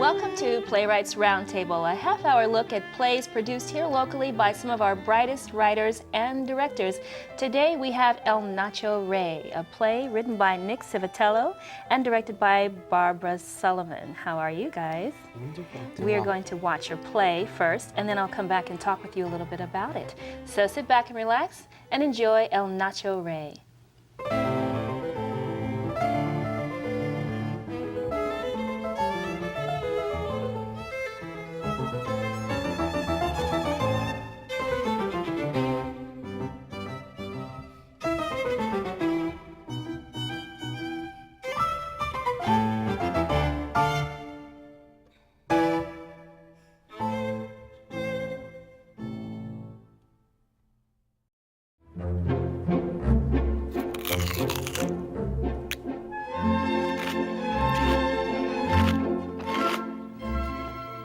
Welcome to Playwrights Roundtable, a half-hour look at plays produced here locally by some of our brightest writers and directors. Today we have El Nacho Rey, a play written by Nick Civitello and directed by Barbara Sullivan. How are you guys? Wonderful. We are going to watch your play first, and then I'll come back and talk with you a little bit about it. So sit back and relax and enjoy El Nacho Rey.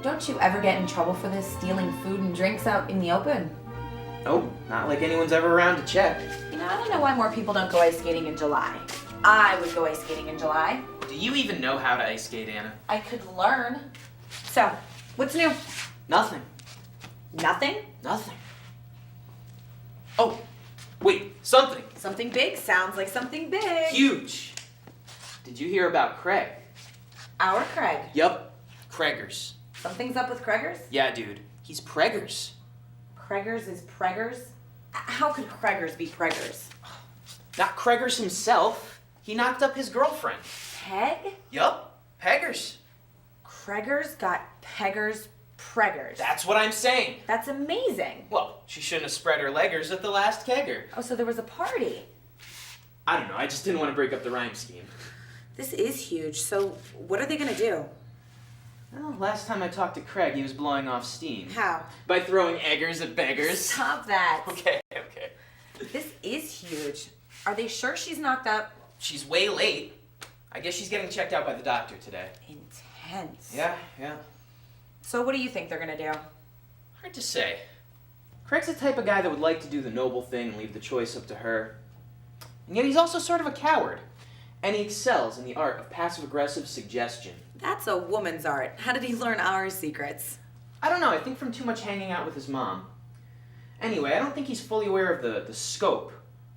Don't you ever get in trouble for this, stealing food and drinks out in the open? Nope, not like anyone's ever around to check. You know, I don't know why more people don't go ice skating in July. I would go ice skating in July. Do you even know how to ice skate, Anna? I could learn. So, what's new? Nothing. Nothing? Nothing. Oh, wait, something. Something big sounds like something big. Huge. Did you hear about Craig? Our Craig. Yup, Craigers. Something's up with Craigers? Yeah, dude, he's Preggers. Preggers is Preggers? How could Craigers be Preggers? Not Craigers himself. He knocked up his girlfriend. Peg? Yup, Peggers. Craigers got Peggers Preggers. That's what I'm saying. That's amazing. Well, she shouldn't have spread her leggers at the last kegger. Oh, so there was a party. I don't know, I just didn't want to break up the rhyme scheme. This is huge. So what are they gonna do? Well, last time I talked to Craig, he was blowing off steam. How? By throwing eggers at beggars. Stop that. Okay. This is huge. Are they sure she's knocked up? She's way late. I guess she's getting checked out by the doctor today. Intense. Yeah. So what do you think they're gonna do? Hard to say. Craig's the type of guy that would like to do the noble thing and leave the choice up to her. And yet he's also sort of a coward. And he excels in the art of passive-aggressive suggestion. That's a woman's art. How did he learn our secrets? I don't know, I think from too much hanging out with his mom. Anyway, I don't think he's fully aware of the scope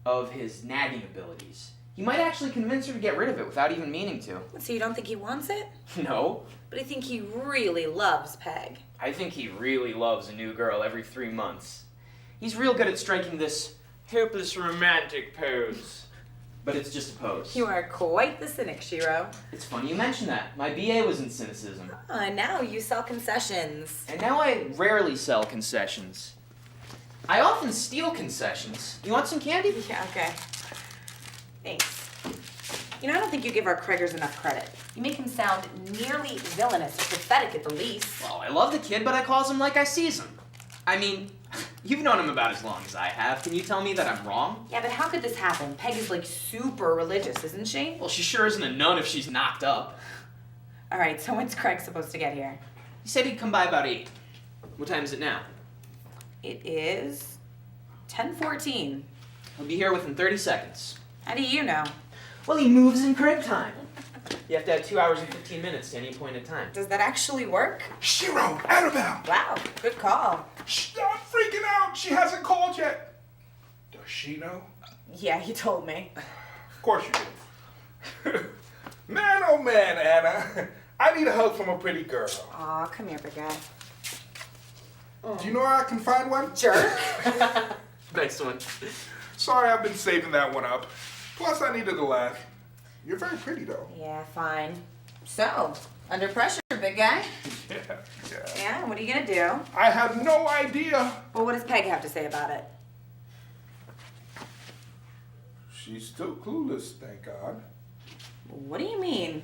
of his nagging abilities. He might actually convince her to get rid of it without even meaning to. So you don't think he wants it? No. But I think he really loves Peg. I think he really loves a new girl every 3 months. He's real good at striking this hopeless romantic pose. But it's just a pose. You are quite the cynic, Shiro. It's funny you mention that. My BA was in cynicism. Now you sell concessions. And now I rarely sell concessions. I often steal concessions. You want some candy? Yeah, okay. Thanks. You know, I don't think you give our Craigers enough credit. You make him sound nearly villainous or pathetic at the least. Well, I love the kid, but I calls him like I sees him. I mean, you've known him about as long as I have. Can you tell me that I'm wrong? Yeah, but how could this happen? Peg is like super religious, isn't she? Well, she sure isn't a nun if she's knocked up. All right, so when's Craig supposed to get here? He said he'd come by about 8. What time is it now? It is 10:14. He'll be here within 30 seconds. How do you know? Well, he moves in Craig time. You have to have 2 hours and 15 minutes to any appointed time. Does that actually work? Shiro, Annabelle! Wow, good call. Stop freaking out! She hasn't called yet. Does she know? Yeah, he told me. Of course you do. Man, oh man, Anna. I need a hug from a pretty girl. Aw, come here, big guy. Do you know where I can find one? Jerk. Next one. Sorry, I've been saving that one up. Plus, I needed a laugh. You're very pretty, though. Yeah, fine. So, under pressure, big guy? Yeah. Yeah, what are you gonna do? I have no idea. Well, what does Peg have to say about it? She's still clueless, thank God. What do you mean?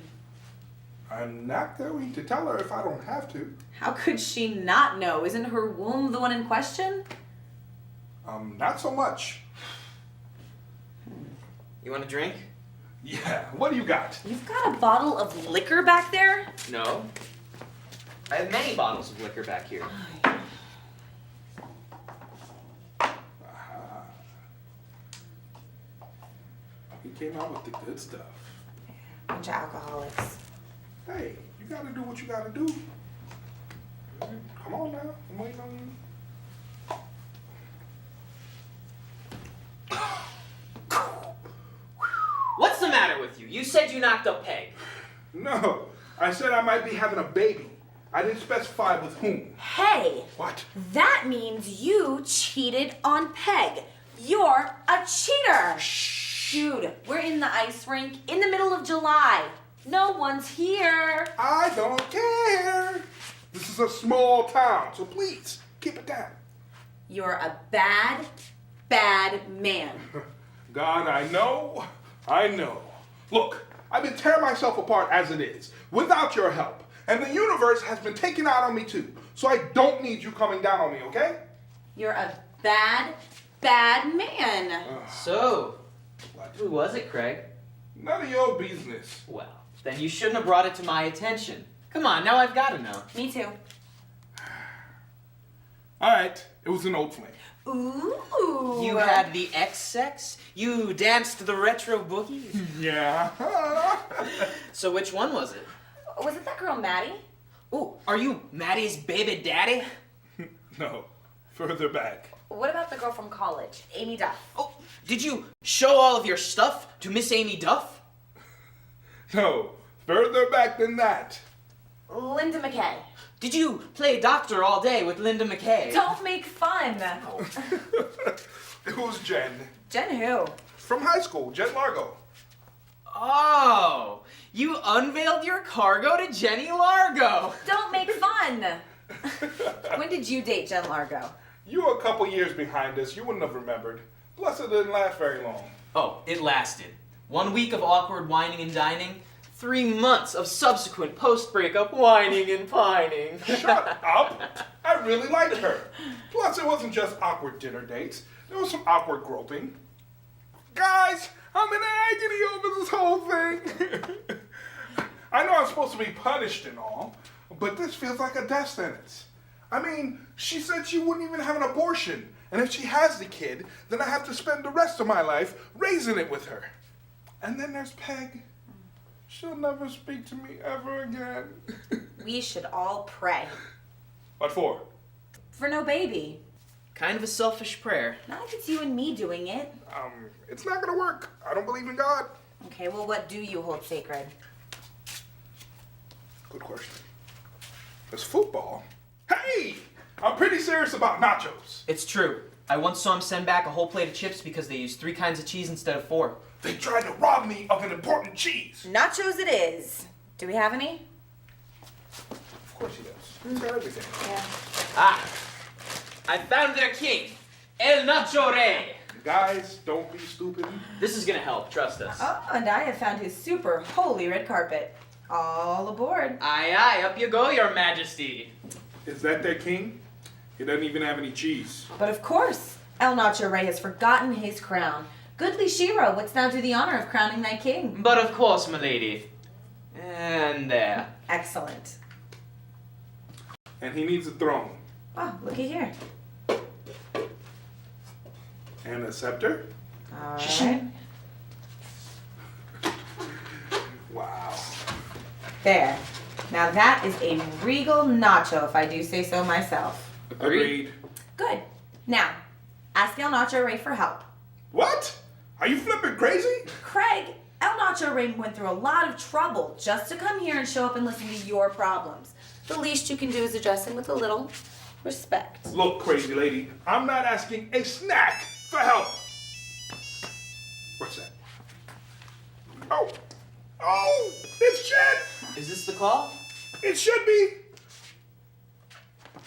I'm not going to tell her if I don't have to. How could she not know? Isn't her womb the one in question? Not so much. You want a drink? Yeah, what do you got? You've got a bottle of liquor back there? No. I have many bottles of liquor back here. Aha. He came out with the good stuff. Bunch of alcoholics. Hey, you got gotta do what you gotta do. Come on now, I'm waiting on you. What's the matter with you? You said you knocked up Peg. No, I said I might be having a baby. I didn't specify with whom. Hey, What? that means you cheated on Peg. You're a cheater. Dude, we're in the ice rink in the middle of July. No one's here. I don't care. This is a small town, so please, keep it down. You're a bad, bad man. God, I know. Look, I've been tearing myself apart as it is, without your help. And the universe has been taking out on me too. So I don't need you coming down on me, okay? You're a bad, bad man. So, who was it, Craig? None of your business. Well, then you shouldn't have brought it to my attention. Come on, now I've got to know. Me too. All right, it was an old flame. Ooh. You had the X-sex? You danced the retro boogie? Yeah. So which one was it? Was it that girl Maddie? Ooh, are you Maddie's baby daddy? No, further back. What about the girl from college, Amy Duff? Oh, did you show all of your stuff to Miss Amy Duff? No, further back than that. Linda McKay. Did you play doctor all day with Linda McKay? Don't make fun. It was Jen. Jen who? From high school, Jen Largo. Oh, you unveiled your cargo to Jenny Largo. Don't make fun. When did you date Jen Largo? You were a couple years behind us. You wouldn't have remembered. Plus, it didn't last very long. Oh, it lasted. 1 week of awkward whining and dining, 3 months of subsequent post-breakup whining and pining. Shut up! I really liked her. Plus, it wasn't just awkward dinner dates. There was some awkward groping. Guys, I'm in agony over this whole thing. I know I'm supposed to be punished and all, but this feels like a death sentence. I mean, she said she wouldn't even have an abortion, and if she has the kid, then I have to spend the rest of my life raising it with her. And then there's Peg. She'll never speak to me ever again. We should all pray. What for? For no baby. Kind of a selfish prayer. Not if it's you and me doing it. It's not gonna work. I don't believe in God. Okay, well, what do you hold sacred? Good question. It's football. Hey! I'm pretty serious about nachos. It's true. I once saw him send back a whole plate of chips because they used 3 kinds of cheese instead of 4. They tried to rob me of an important cheese. Nachos it is. Do we have any? Of course he does. He's got everything. Yeah. Ah, I found their king, El Nacho Rey. Guys, don't be stupid. This is gonna help, trust us. Oh, and I have found his super holy red carpet. All aboard. Aye, aye, up you go, your majesty. Is that their king? He doesn't even have any cheese. But of course, El Nacho Rey has forgotten his crown. Goodly Shiro, wouldst thou do the honor of crowning thy king? But of course, milady. And there. Excellent. And he needs a throne. Oh, looky here. And a scepter? All right. Wow. There. Now that is a regal nacho, if I do say so myself. Agreed. Good. Now, ask El Nacho Rey for help. What? Are you flipping crazy? Craig, El Nacho Rey went through a lot of trouble just to come here and show up and listen to your problems. The least you can do is address him with a little respect. Look, crazy lady, I'm not asking a snack for help. What's that? Oh, it's Jen. Is this the call? It should be.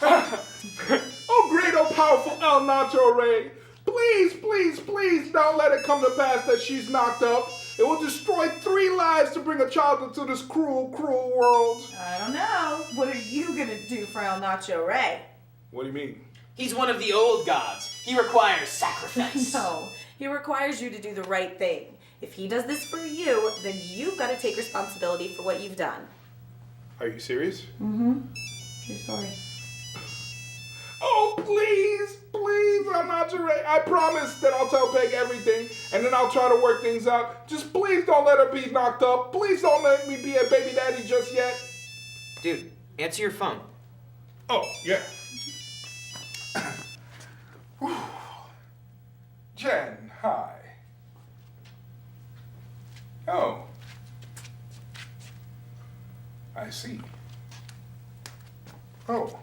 Oh, great, oh, powerful El Nacho Rey. Please, please, please don't let it come to pass that she's knocked up. It will destroy 3 lives to bring a child into this cruel, cruel world. I don't know. What are you gonna do for El Nacho Rey? What do you mean? He's one of the old gods. He requires sacrifice. No, he requires you to do the right thing. If he does this for you, then you've got to take responsibility for what you've done. Are you serious? Mm-hmm. True story. Oh, please, please, El Nacho Rey. I promise that I'll tell Peg everything, and then I'll try to work things out. Just please don't let her be knocked up. Please don't let me be a baby daddy just yet. Dude, answer your phone. Oh, yeah. Whew. Jen, hi. Oh. I see. Oh.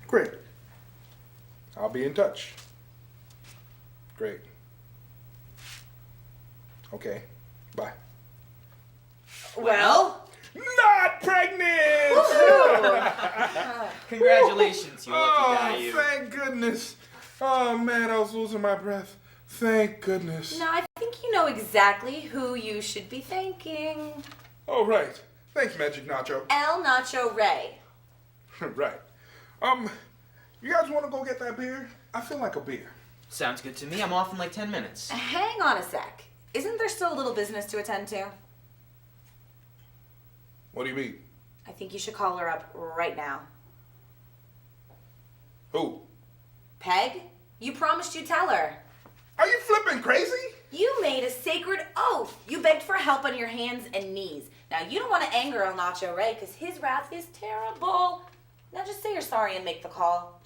Great. I'll be in touch. Great. Okay. Bye. Well? Not pregnant! Congratulations, you lucky guy, you. Thank goodness. Oh, man, I was losing my breath. Thank goodness. Now, I think you know exactly who you should be thanking. Oh, right. Thanks, Magic Nacho. El Nacho Rey. Right. You guys want to go get that beer? I feel like a beer. Sounds good to me. I'm off in like 10 minutes. Hang on a sec. Isn't there still a little business to attend to? What do you mean? I think you should call her up right now. Who? Peg, you promised you'd tell her. Are you flipping crazy? You made a sacred oath. You begged for help on your hands and knees. Now, you don't want to anger El Nacho Rey because his wrath is terrible. Now, just say you're sorry and make the call.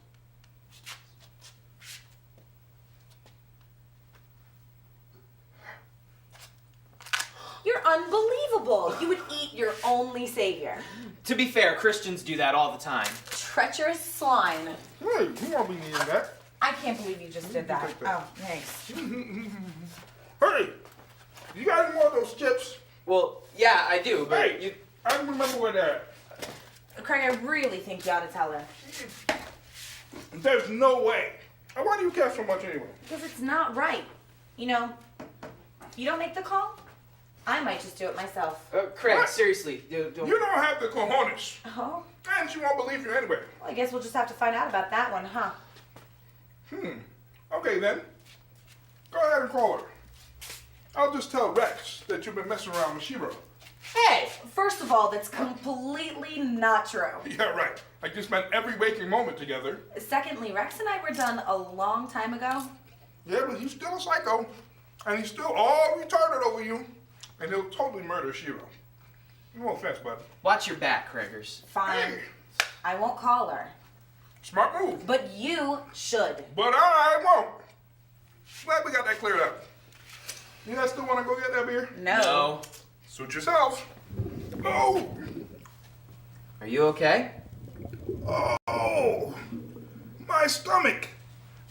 You're unbelievable. You would eat your only savior. To be fair, Christians do that all the time. Treacherous swine. Hey, you won't be needing that. I can't believe you just did that. Take that. Oh, thanks. Hey, you got any more of those chips? Well, yeah, I do, but Hey, you... I don't remember where they're at. Craig, I really think you ought to tell her. There's no way. Why do you care so much anyway? Because it's not right. You know, you don't make the call, I might just do it myself. Craig, What? seriously, don't... You don't have the cojones. Oh? And she won't believe you anyway. Well, I guess we'll just have to find out about that one, huh? Okay then. Go ahead and call her. I'll just tell Rex that you've been messing around with Shiro. Hey! First of all, that's completely not true. Yeah, right. Like you spent every waking moment together. Secondly, Rex and I were done a long time ago. Yeah, but he's still a psycho. And he's still all retarded over you. And he'll totally murder Shiro. No offense, bud. Watch your back, Craigers. Fine. Hey, I won't call her. smart move. But you should. But I won't. Glad we got that cleared up. You guys still want to go get that beer? No. Suit yourselves. Oh! Are you okay? Oh! My stomach!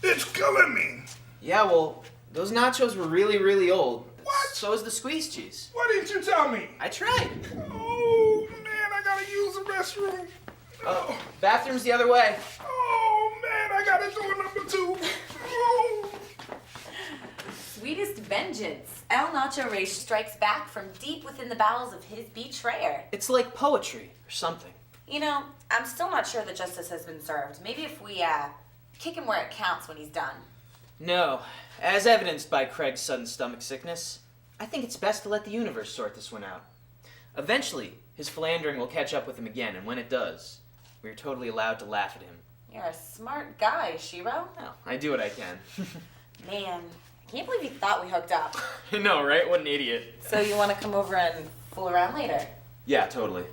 It's killing me! Yeah, well, those nachos were really, really old. What? So is the squeeze cheese. Why didn't you tell me? I tried. Oh, man, I gotta use the restroom. Oh, bathroom's the other way. Oh, man, I gotta do number 2. Oh. Sweetest vengeance. El Nacho Rey strikes back from deep within the bowels of his betrayer. It's like poetry or something. You know, I'm still not sure that justice has been served. Maybe if we, kick him where it counts when he's done. No. As evidenced by Craig's sudden stomach sickness, I think it's best to let the universe sort this one out. Eventually, his philandering will catch up with him again, and when it does, we're totally allowed to laugh at him. You're a smart guy, Shiro. Well, I do what I can. Man, I can't believe you thought we hooked up. I know, right? What an idiot. So you want to come over and fool around later? Yeah, totally.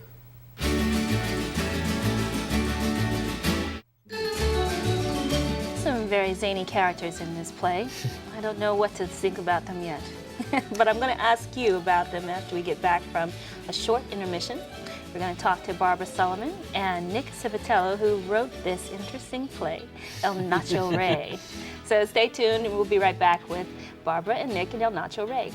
Some very zany characters in this play. I don't know what to think about them yet. But I'm going to ask you about them after we get back from a short intermission. We're going to talk to Barbara Solomon and Nick Civitello, who wrote this interesting play, El Nacho Rey. So stay tuned, and we'll be right back with Barbara and Nick and El Nacho Rey.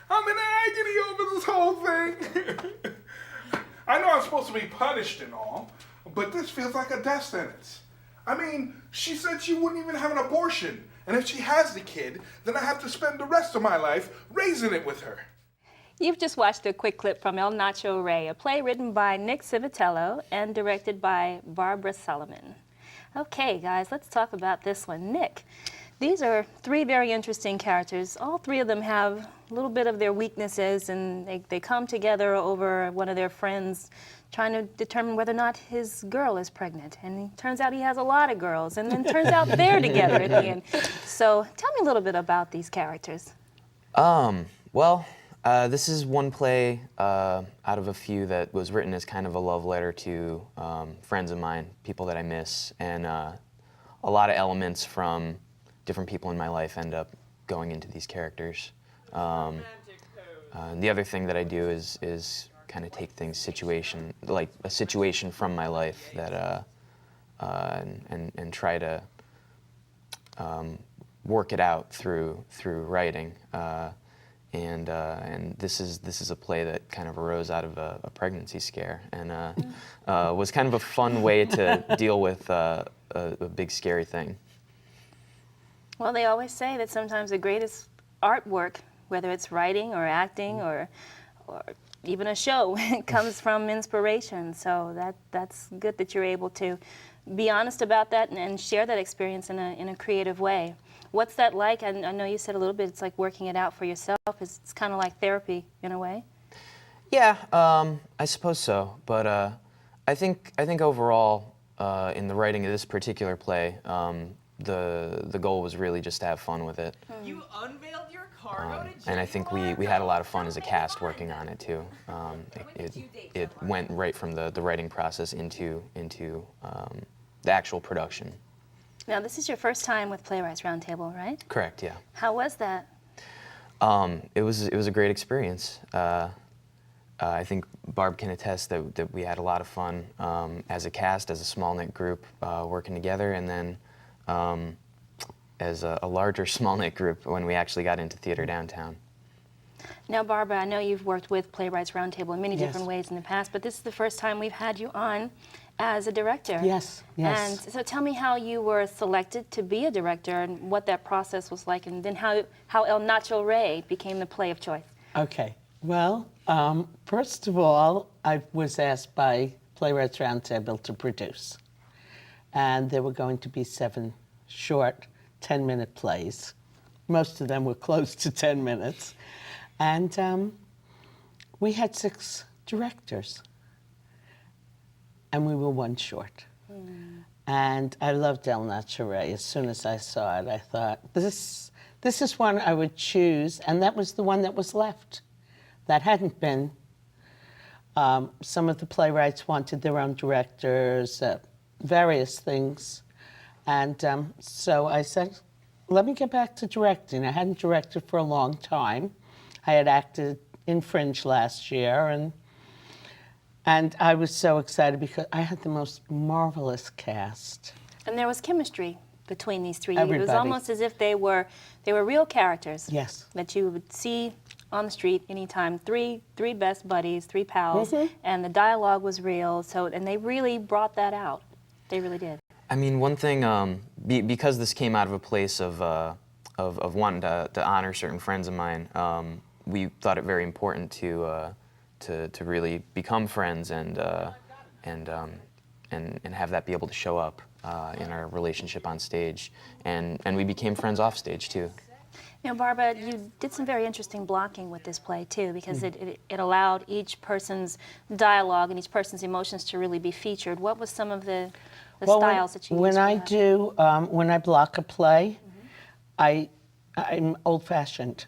I'm in agony over this whole thing. I know I'm supposed to be punished and all, but this feels like a death sentence. I mean, she said she wouldn't even have an abortion, and if she has the kid, then I have to spend the rest of my life raising it with her. You've just watched a quick clip from El Nacho Rey, a play written by Nick Civitello and directed by Barbara Solomon. Okay, guys, let's talk about this one. Nick, these are three very interesting characters. All three of them have a little bit of their weaknesses, and they come together over one of their friends trying to determine whether or not his girl is pregnant. And it turns out he has a lot of girls, and then turns out they're together at the end. So tell me a little bit about these characters. This is one play out of a few that was written as kind of a love letter to friends of mine, people that I miss, and a lot of elements from different people in my life end up going into these characters. The other thing that I do is kind of take things like a situation from my life that and try to work it out through writing. And this is a play that kind of arose out of a pregnancy scare, and was kind of a fun way to deal with a big scary thing. Well, they always say that sometimes the greatest artwork, whether it's writing or acting or even a show, comes from inspiration. So that's good that you're able to be honest about that and share that experience in a creative way. What's that like? I know you said a little bit, it's like working it out for yourself. It's kind of like therapy in a way. Yeah, I suppose so. But I think overall, in the writing of this particular play, the goal was really just to have fun with it. You unveiled your cargo to And I think we had a lot of fun as a cast working on it too. It went right from the writing process into the actual production. Now, this is your first time with Playwrights Roundtable, right? Correct, yeah. How was that? It was a great experience. I think Barb can attest that we had a lot of fun as a cast, as a small-knit group working together, and then as a larger small-knit group when we actually got into theater downtown. Now, Barbara, I know you've worked with Playwrights Roundtable in many different ways in the past, but this is the first time we've had you on as a director. Yes, yes. And so tell me how you were selected to be a director and what that process was like, and then how El Nacho Rey became the play of choice. Okay. Well, first of all, I was asked by Playwrights Roundtable to produce. And there were going to be 7 short 10-minute plays. Most of them were close to 10 minutes. And we had 6 directors. And we were 1 short. And I loved El Nacho Rey. As soon as I saw it, I thought, this is one I would choose, and that was the one that was left. That hadn't been. Some of the playwrights wanted their own directors, various things. And so I said, let me get back to directing. I hadn't directed for a long time. I had acted in Fringe last year, and I was so excited because I had the most marvelous cast. And there was chemistry between these 3. Everybody. It was almost as if they were real characters. Yes. That you would see on the street anytime. 3 best buddies, 3 pals, and the dialogue was real. And they really brought that out. They really did. I mean, one thing, because this came out of a place of wanting to honor certain friends of mine, we thought it very important to really become friends and have that be able to show up in our relationship on stage, and we became friends off stage too. Now, Barbara, you did some very interesting blocking with this play too, because it allowed each person's dialogue and each person's emotions to really be featured. What was some of the styles that you used? When I block a play, I'm old-fashioned,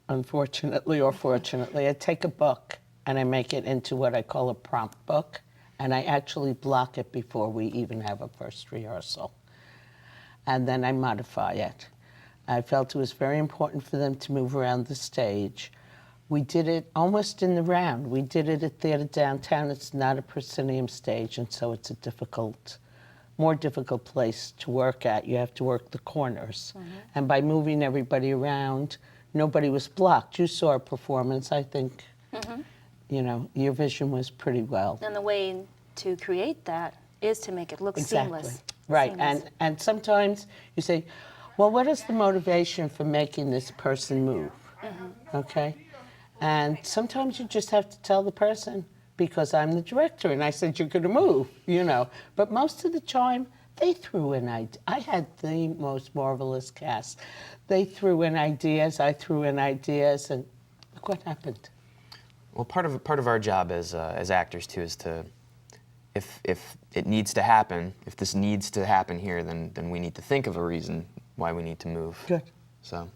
unfortunately or fortunately. I take a book and I make it into what I call a prompt book, and I actually block it before we even have a first rehearsal. And then I modify it. I felt it was very important for them to move around the stage. We did it almost in the round. We did it at Theater Downtown. It's not a proscenium stage, and so it's a more difficult place to work at. You have to work the corners. And by moving everybody around, nobody was blocked. You saw a performance, I think, you know, your vision was pretty well. And the way to create that is to make it look seamless. Right, Seamless. and sometimes you say, well, what is the motivation for making this person move? Okay? And sometimes you just have to tell the person, because I'm the director and I said you're going to move, you know. But most of the time, they threw in ideas. I had the most marvelous cast. They threw in ideas, I threw in ideas, and look what happened. Well, part of our job as actors too is to, if it needs to happen, if this needs to happen here, then we need to think of a reason why we need to move. Good. So.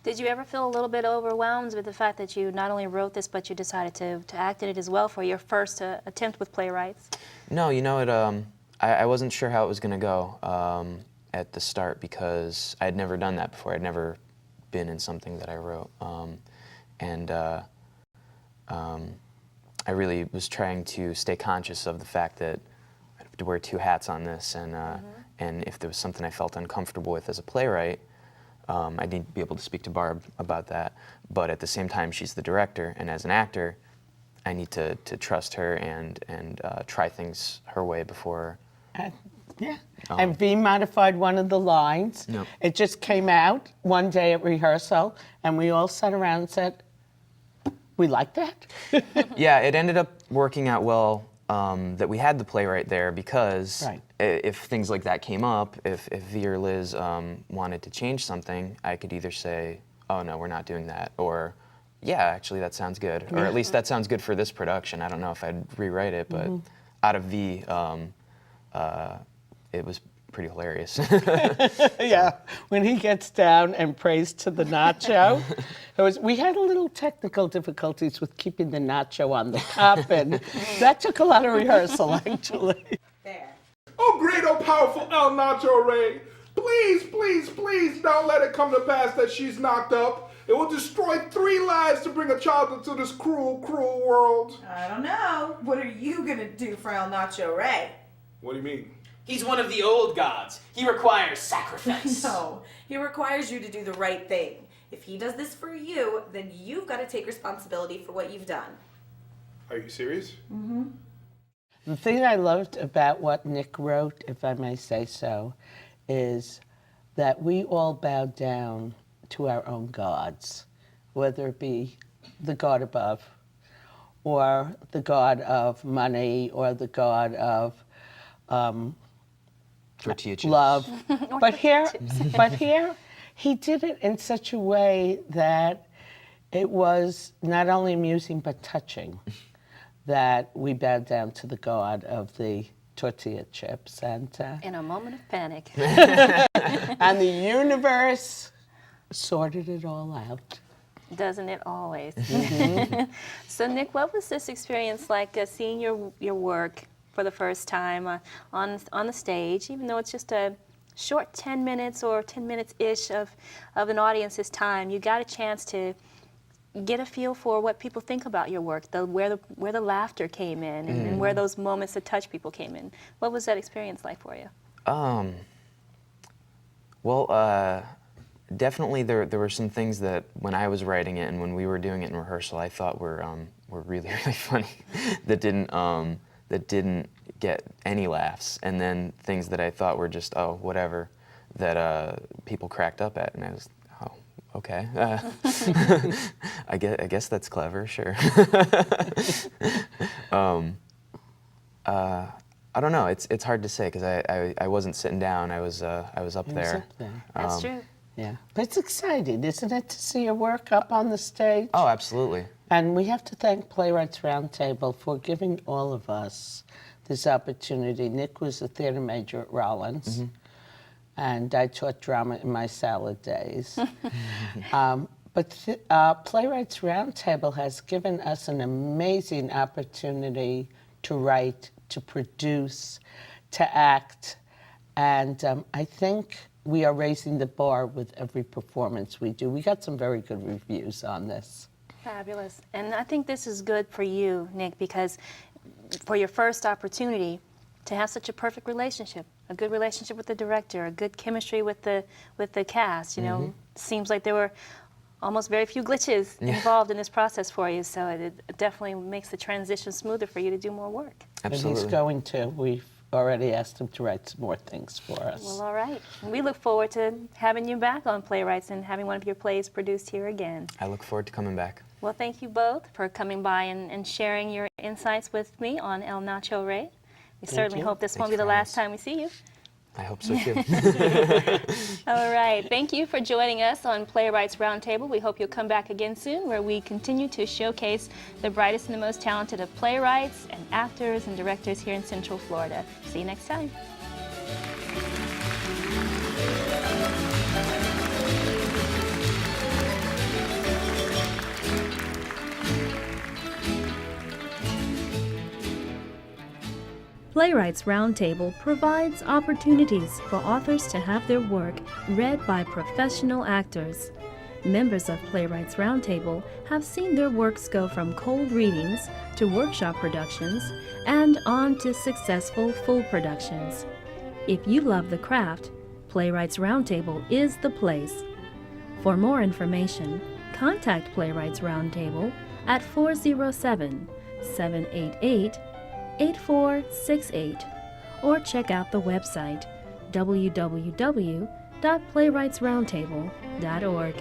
Did you ever feel a little bit overwhelmed with the fact that you not only wrote this, but you decided to act in it as well for your first attempt with playwrights? No, you know, I wasn't sure how it was going to go at the start because I had never done that before. I'd never been in something that I wrote. I really was trying to stay conscious of the fact that I have to wear two hats on this, and if there was something I felt uncomfortable with as a playwright, I need to be able to speak to Barb about that. But at the same time, she's the director, and as an actor, I need to trust her and try things her way before. Yeah. And V modified one of the lines. Yep. It just came out one day at rehearsal, and we all sat around and said, we like that. Yeah, it ended up working out well that we had the playwright there because if things like that came up, if V or Liz wanted to change something, I could either say, oh no, we're not doing that, or yeah, actually that sounds good, or at least that sounds good for this production. I don't know if I'd rewrite it, but out of V, it was pretty hilarious. Yeah, when he gets down and prays to the nacho. We had a little technical difficulties with keeping the nacho on the top, and that took a lot of rehearsal, actually. There. Oh, great, oh, powerful El Nacho Rey. Please, please, please don't let it come to pass that she's knocked up. It will destroy 3 lives to bring a child into this cruel, cruel world. I don't know. What are you gonna do for El Nacho Rey? What do you mean? He's one of the old gods. He requires sacrifice. No, he requires you to do the right thing. If he does this for you, then you've got to take responsibility for what you've done. Are you serious? The thing I loved about what Nick wrote, if I may say so, is that we all bow down to our own gods, whether it be the God above, or the God of money, or the God of Tortilla chips. love. But here, he did it in such a way that it was not only amusing but touching. That we bowed down to the God of the tortilla chips, and In a moment of panic. and the universe sorted it all out. Doesn't it always? So Nick, what was this experience like, seeing your work for the first time on the stage, even though it's just a short 10 minutes or 10 minutes-ish of an audience's time? You got a chance to get a feel for what people think about your work, where the laughter came in, and where those moments that touch people came in. What was that experience like for you? Well, definitely there were some things that when I was writing it and when we were doing it in rehearsal, I thought were really, really funny that didn't get any laughs, and then things that I thought were just whatever that people cracked up at, and I was okay. I guess that's clever, sure. I don't know. It's hard to say because I wasn't sitting down. I was up there. That's true. Yeah, but it's exciting, isn't it, to see your work up on the stage? Oh, absolutely. And we have to thank Playwrights Roundtable for giving all of us this opportunity. Nick was a theater major at Rollins, and I taught drama in my salad days. But Playwrights Roundtable has given us an amazing opportunity to write, to produce, to act, and I think we are raising the bar with every performance we do. We got some very good reviews on this. Fabulous. And I think this is good for you, Nick, because for your first opportunity to have such a perfect relationship, a good relationship with the director, a good chemistry with the cast, you know, seems like there were almost very few glitches involved in this process for you, so it definitely makes the transition smoother for you to do more work. Absolutely. And he's going to. We've already asked him to write some more things for us. Well, all right. We look forward to having you back on Playwrights and having one of your plays produced here again. I look forward to coming back. Well, thank you both for coming by and sharing your insights with me on El Nacho Rey. We certainly hope this won't be the last time we see you. I hope so too. All right. Thank you for joining us on Playwrights Roundtable. We hope you'll come back again soon, where we continue to showcase the brightest and the most talented of playwrights and actors and directors here in Central Florida. See you next time. Playwrights Roundtable provides opportunities for authors to have their work read by professional actors. Members of Playwrights Roundtable have seen their works go from cold readings to workshop productions and on to successful full productions. If you love the craft, Playwrights Roundtable is the place. For more information, contact Playwrights Roundtable at 407-788-8468 or check out the website www.playwrightsroundtable.org.